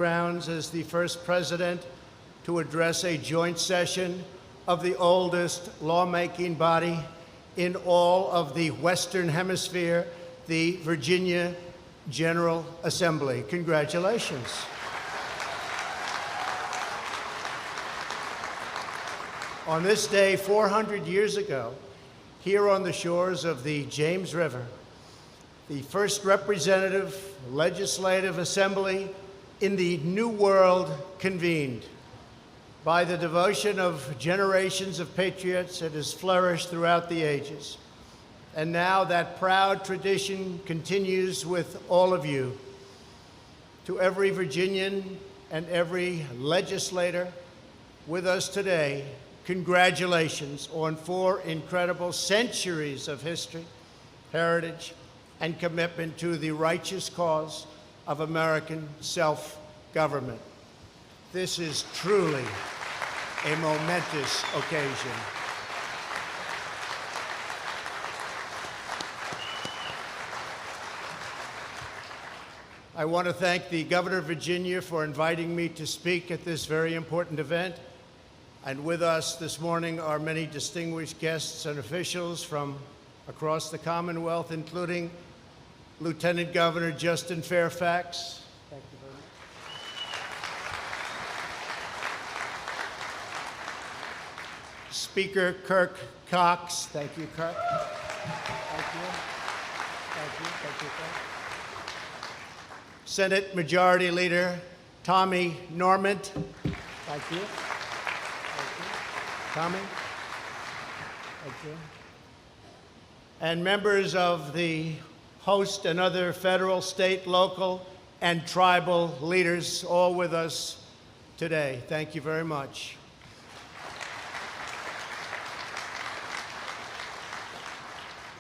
grounds as the first president to address a joint session of the oldest lawmaking body in all of the Western Hemisphere, the Virginia General Assembly. Congratulations. On this day, 400 years ago, here on the shores of the James River, the first representative legislative assembly in the New World convened. By the devotion of generations of patriots, it has flourished throughout the ages. And now that proud tradition continues with all of you. To every Virginian and every legislator with us today, congratulations on 4 incredible centuries of history, heritage, and commitment to the righteous cause of American self-government. This is truly a momentous occasion. I want to thank the Governor of Virginia for inviting me to speak at this very important event. And with us this morning are many distinguished guests and officials from across the Commonwealth, including Lieutenant Governor Justin Fairfax. Thank you very much. Speaker Kirk Cox. Thank you, Kirk. Thank you. Thank you. Thank you, Kirk. Senate Majority Leader Tommy Normant. Thank you. Thank you. Tommy. Thank you. And members of the host and other federal, state, local, and tribal leaders, all with us today. Thank you very much.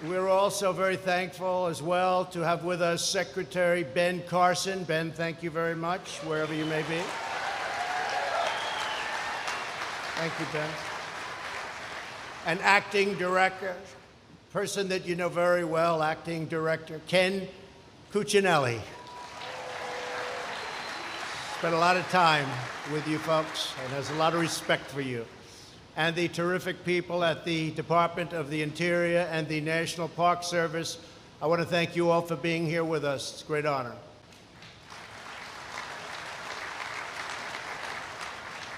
We're also very thankful as well to have with us Secretary Ben Carson. Ben, thank you very much, wherever you may be. Thank you, Ben. And Acting Director, person that you know very well, Acting Director Ken Cuccinelli. Spent a lot of time with you folks and has a lot of respect for you. And the terrific people at the Department of the Interior and the National Park Service. I want to thank you all for being here with us. It's a great honor.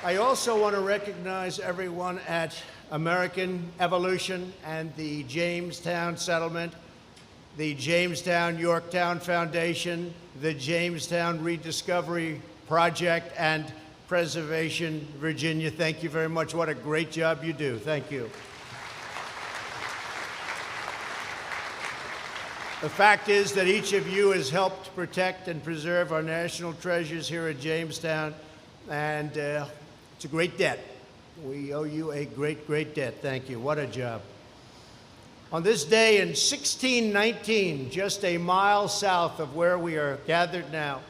I also want to recognize everyone at American Evolution and the Jamestown Settlement, the Jamestown-Yorktown Foundation, the Jamestown Rediscovery Project, and Preservation Virginia. Thank you very much. What a great job you do. Thank you. The fact is that each of you has helped protect and preserve our national treasures here at Jamestown, and it's a great debt. We owe you a great, great debt. Thank you. What a job. On this day in 1619, just a mile south of where we are gathered now,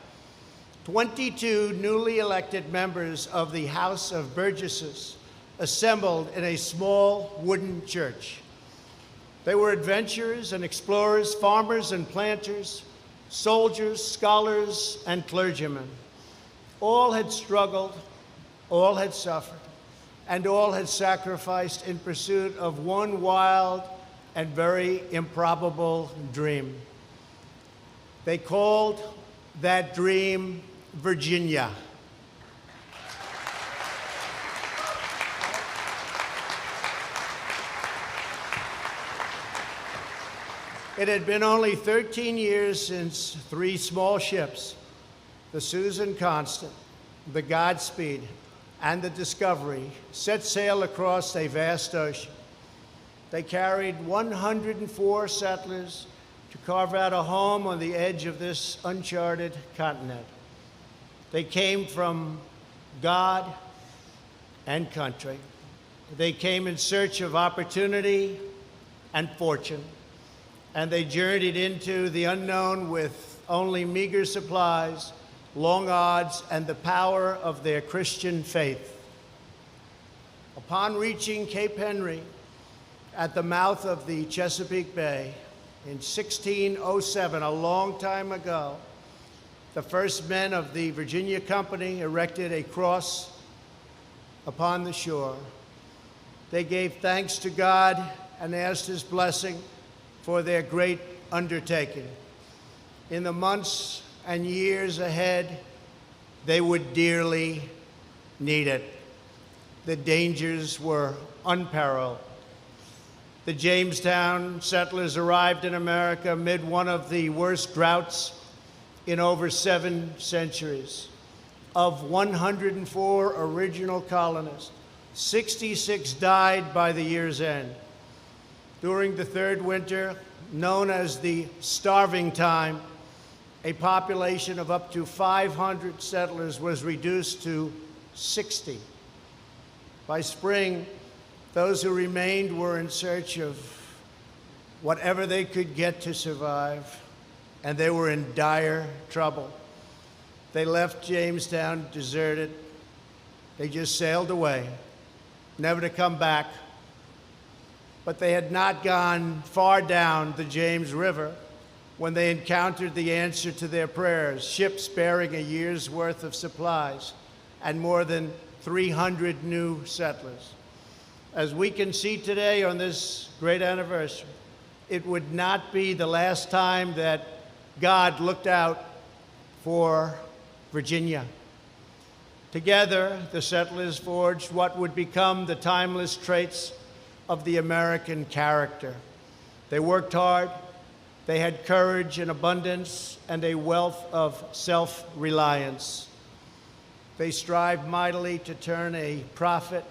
22 newly elected members of the House of Burgesses assembled in a small wooden church. They were adventurers and explorers, farmers and planters, soldiers, scholars, and clergymen. All had struggled, all had suffered, and all had sacrificed in pursuit of one wild and very improbable dream. They called that dream Virginia. It had been only 13 years since 3 small ships, the Susan Constant, the Godspeed, and the Discovery, set sail across a vast ocean. They carried 104 settlers to carve out a home on the edge of this uncharted continent. They came from God and country. They came in search of opportunity and fortune, and they journeyed into the unknown with only meager supplies, long odds, and the power of their Christian faith. Upon reaching Cape Henry at the mouth of the Chesapeake Bay in 1607, a long time ago, the first men of the Virginia Company erected a cross upon the shore. They gave thanks to God and asked his blessing for their great undertaking. In the months and years ahead, they would dearly need it. The dangers were unparalleled. The Jamestown settlers arrived in America amid one of the worst droughts in over 7 centuries. Of 104 original colonists, 66 died by the year's end. During the third winter, known as the starving time, a population of up to 500 settlers was reduced to 60. By spring, those who remained were in search of whatever they could get to survive, and they were in dire trouble. They left Jamestown deserted. They just sailed away, never to come back. But they had not gone far down the James River when they encountered the answer to their prayers, ships bearing a year's worth of supplies and more than 300 new settlers. As we can see today on this great anniversary, it would not be the last time that God looked out for Virginia. Together, the settlers forged what would become the timeless traits of the American character. They worked hard, they had courage and abundance, and a wealth of self-reliance. They strived mightily to turn a profit.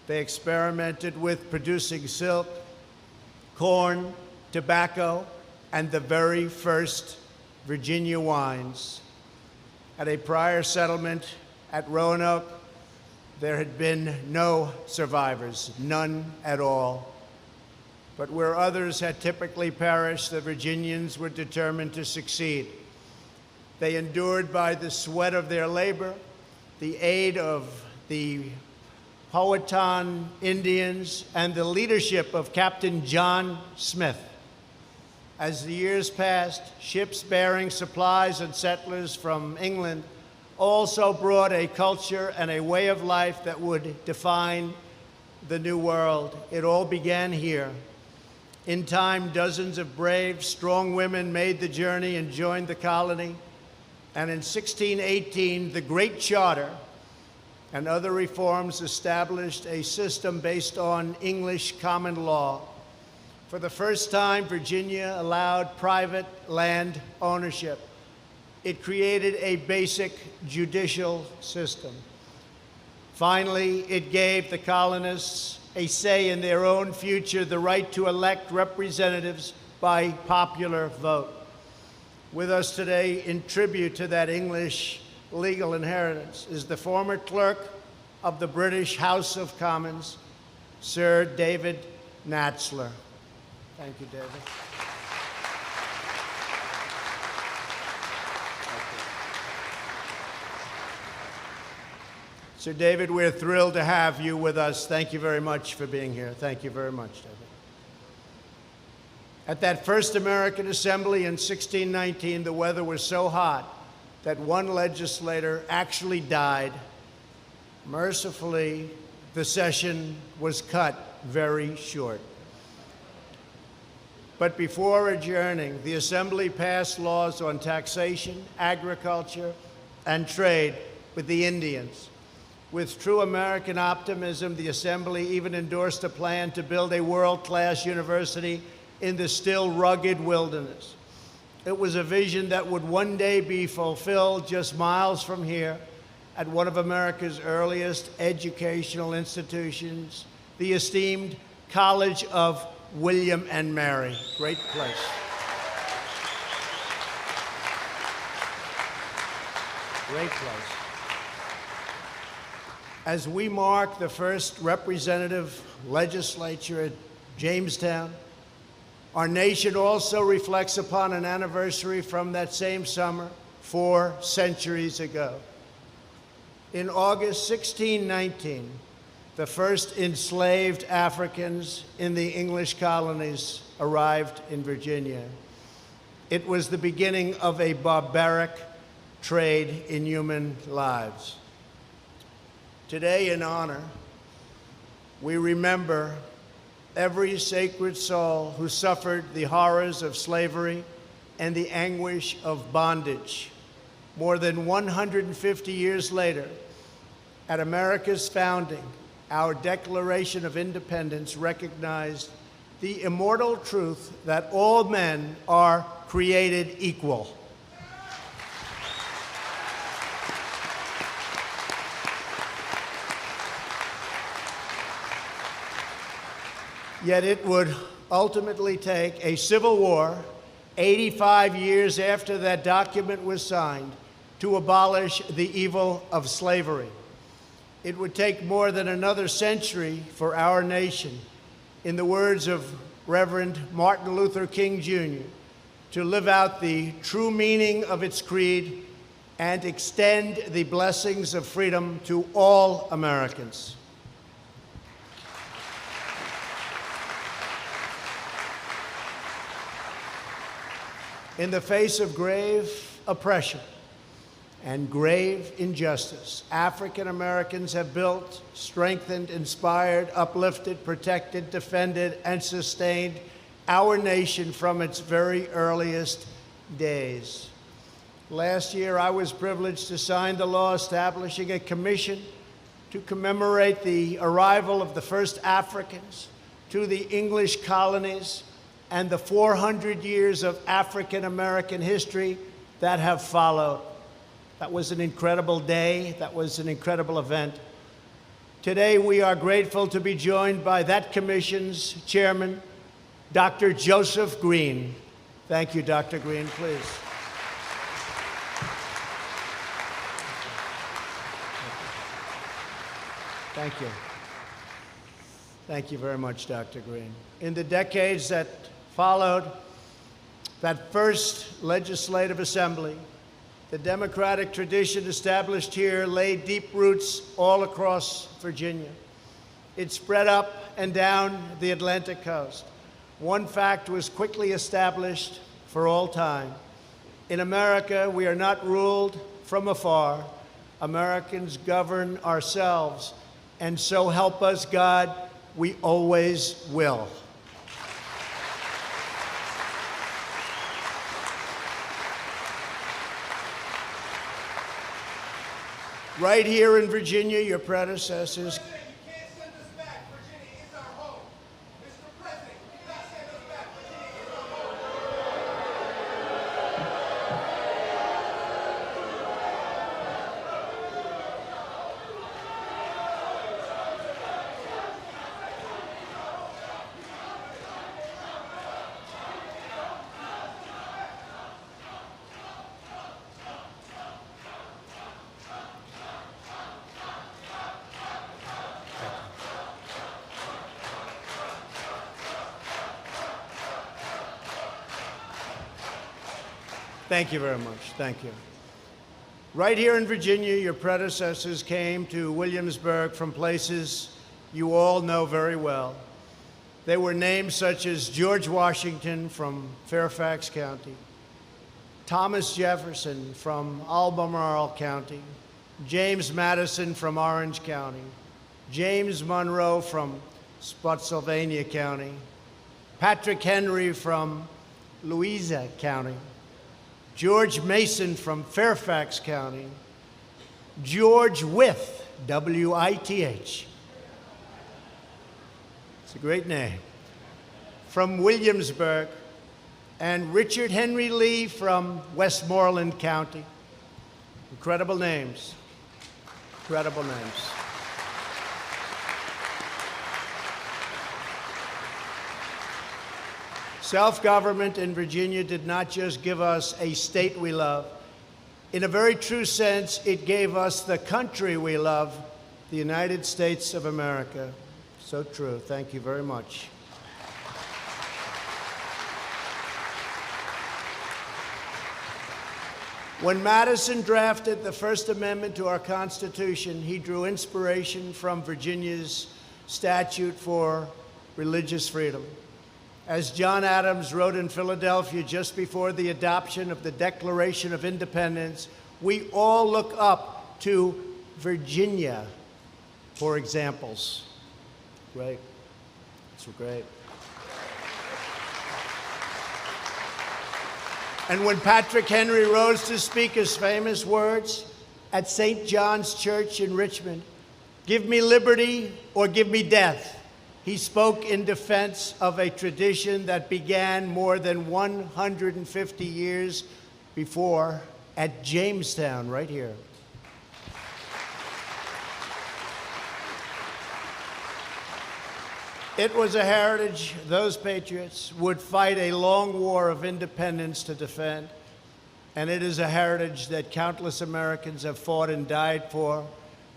They experimented with producing silk, corn, tobacco, and the very first Virginia wines. At a prior settlement at Roanoke, there had been no survivors, none at all. But where others had typically perished, the Virginians were determined to succeed. They endured by the sweat of their labor, the aid of the Powhatan Indians, and the leadership of Captain John Smith. As the years passed, ships bearing supplies and settlers from England also brought a culture and a way of life that would define the New World. It all began here. In time, dozens of brave, strong women made the journey and joined the colony. And in 1618, the Great Charter and other reforms established a system based on English common law. For the first time, Virginia allowed private land ownership. It created a basic judicial system. Finally, it gave the colonists a say in their own future, the right to elect representatives by popular vote. With us today, in tribute to that English legal inheritance, is the former clerk of the British House of Commons, Sir David Natzler. Thank you, David. Sir David, we're thrilled to have you with us. Thank you very much for being here. Thank you very much, David. At that first American Assembly in 1619, the weather was so hot that one legislator actually died. Mercifully, the session was cut very short. But before adjourning, the Assembly passed laws on taxation, agriculture, and trade with the Indians. With true American optimism, the Assembly even endorsed a plan to build a world-class university in the still rugged wilderness. It was a vision that would one day be fulfilled just miles from here at one of America's earliest educational institutions, the esteemed College of William and Mary. Great place. Great place. As we mark the first representative legislature at Jamestown, our nation also reflects upon an anniversary from that same summer 4 centuries ago. In August 1619, the first enslaved Africans in the English colonies arrived in Virginia. It was the beginning of a barbaric trade in human lives. Today, in honor, we remember every sacred soul who suffered the horrors of slavery and the anguish of bondage. More than 150 years later, at America's founding, our Declaration of Independence recognized the immortal truth that all men are created equal. Yet it would ultimately take a civil war, 85 years after that document was signed, to abolish the evil of slavery. It would take more than another century for our nation, in the words of Reverend Martin Luther King Jr., to live out the true meaning of its creed and extend the blessings of freedom to all Americans. In the face of grave oppression and grave injustice, African Americans have built, strengthened, inspired, uplifted, protected, defended, and sustained our nation from its very earliest days. Last year, I was privileged to sign the law establishing a commission to commemorate the arrival of the first Africans to the English colonies and the 400 years of African American history that have followed. That was an incredible day. That was an incredible event. Today, we are grateful to be joined by that commission's chairman, Dr. Joseph Green. Thank you, Dr. Green, please. Thank you. Thank you very much, Dr. Green. In the decades that followed that first legislative assembly, the democratic tradition established here laid deep roots all across Virginia. It spread up and down the Atlantic coast. One fact was quickly established for all time. In America, we are not ruled from afar. Americans govern ourselves, and so help us God, we always will. Right here in Virginia, your predecessors. You can't send us back. Virginia is our home. Mr. President, you cannot send us back. Virginia is our home. Thank you very much. Thank you. Right here in Virginia, your predecessors came to Williamsburg from places you all know very well. They were names such as George Washington from Fairfax County, Thomas Jefferson from Albemarle County, James Madison from Orange County, James Monroe from Spotsylvania County, Patrick Henry from Louisa County, George Mason from Fairfax County, George Wythe, W-I-T-H. It's a great name. From Williamsburg, and Richard Henry Lee from Westmoreland County. Incredible names. Incredible names. Self-government in Virginia did not just give us a state we love. In a very true sense, it gave us the country we love, the United States of America. So true. Thank you very much. When Madison drafted the First Amendment to our Constitution, he drew inspiration from Virginia's statute for religious freedom. As John Adams wrote in Philadelphia just before the adoption of the Declaration of Independence, We all look up to Virginia for examples. Great. That's great. And when Patrick Henry rose to speak his famous words at St. John's Church in Richmond, "Give me liberty or give me death," he spoke in defense of a tradition that began more than 150 years before at Jamestown, right here. It was a heritage those patriots would fight a long war of independence to defend, and it is a heritage that countless Americans have fought and died for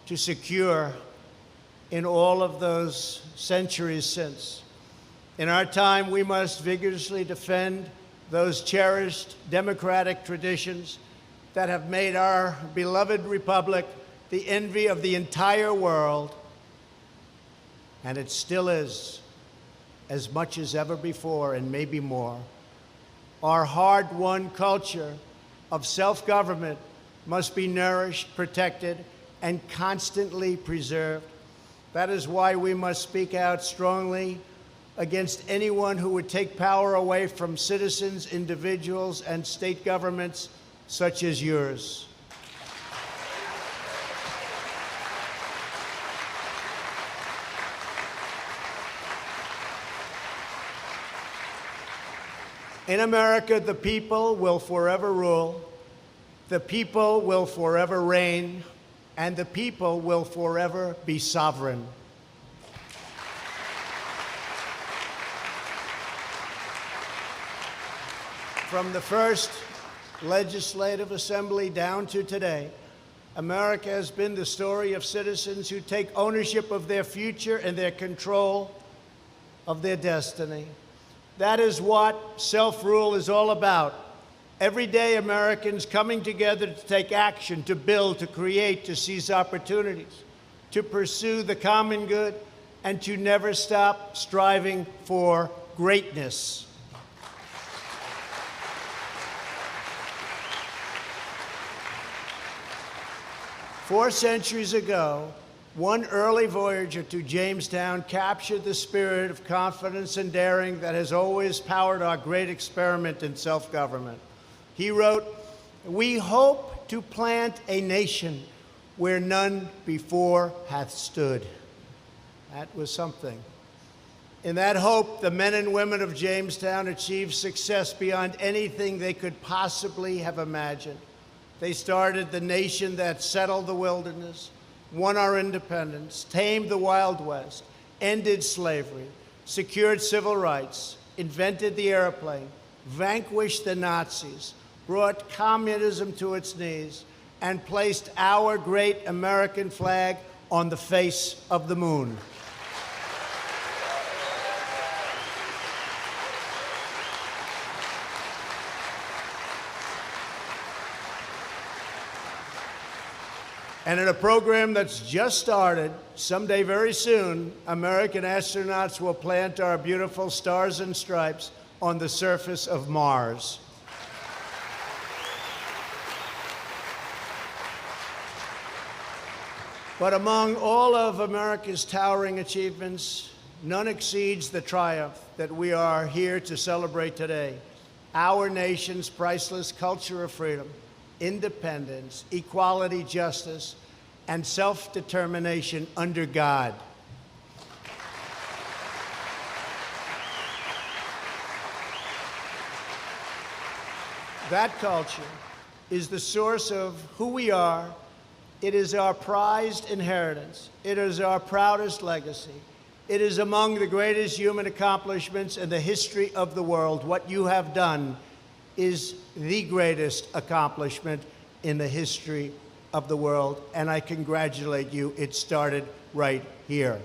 to secure in all of those centuries since. In our time, we must vigorously defend those cherished democratic traditions that have made our beloved republic the envy of the entire world. And it still is, as much as ever before, and maybe more. Our hard-won culture of self-government must be nourished, protected, and constantly preserved. That is why we must speak out strongly against anyone who would take power away from citizens, individuals, and state governments such as yours. In America, the people will forever rule, the people will forever reign, and the people will forever be sovereign. From the first legislative assembly down to today, America has been the story of citizens who take ownership of their future and their control of their destiny. That is what self-rule is all about. Everyday Americans coming together to take action, to build, to create, to seize opportunities, to pursue the common good, and to never stop striving for greatness. Four centuries ago, one early voyager to Jamestown captured the spirit of confidence and daring that has always powered our great experiment in self-government. He wrote, "We hope to plant a nation where none before hath stood." That was something. In that hope, the men and women of Jamestown achieved success beyond anything they could possibly have imagined. They started the nation that settled the wilderness, won our independence, tamed the Wild West, ended slavery, secured civil rights, invented the airplane, vanquished the Nazis, brought communism to its knees, and placed our great American flag on the face of the moon. And in a program that's just started, someday very soon, American astronauts will plant our beautiful stars and stripes on the surface of Mars. But among all of America's towering achievements, none exceeds the triumph that we are here to celebrate today. Our nation's priceless culture of freedom, independence, equality, justice, and self-determination under God. That culture is the source of who we are. It is our prized inheritance. It is our proudest legacy. It is among the greatest human accomplishments in the history of the world. What you have done is the greatest accomplishment in the history of the world, and I congratulate you. It started right here.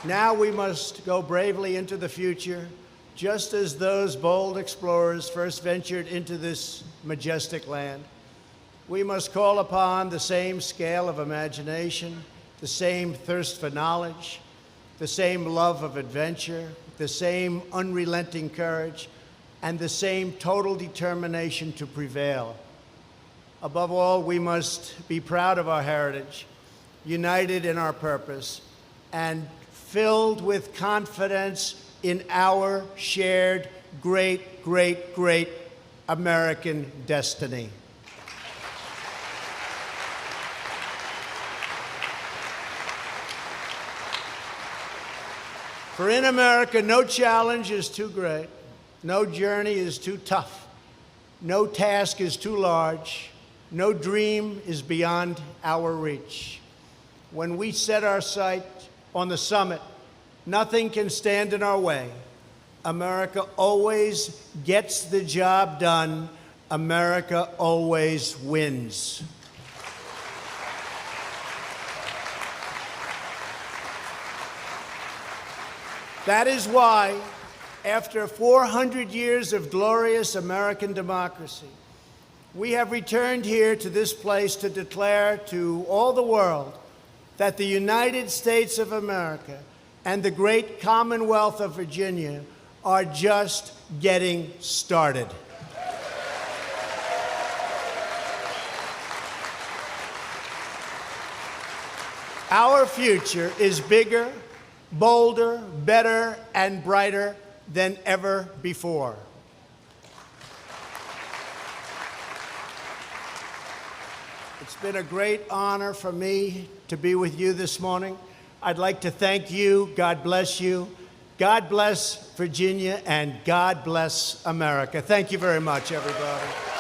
Now we must go bravely into the future, just as those bold explorers first ventured into this majestic land. We must call upon the same scale of imagination, the same thirst for knowledge, the same love of adventure, the same unrelenting courage, and the same total determination to prevail. Above all, we must be proud of our heritage, united in our purpose, and filled with confidence in our shared great, great, great American destiny. For in America, no challenge is too great, no journey is too tough, no task is too large, no dream is beyond our reach. When we set our sight on the summit, nothing can stand in our way. America always gets the job done. America always wins. That is why, after 400 years of glorious American democracy, we have returned here to this place to declare to all the world that the United States of America and the great Commonwealth of Virginia are just getting started. Our future is bigger, bolder, better, and brighter than ever before. It's been a great honor for me to be with you this morning. I'd like to thank you. God bless you. God bless Virginia, and God bless America. Thank you very much, everybody.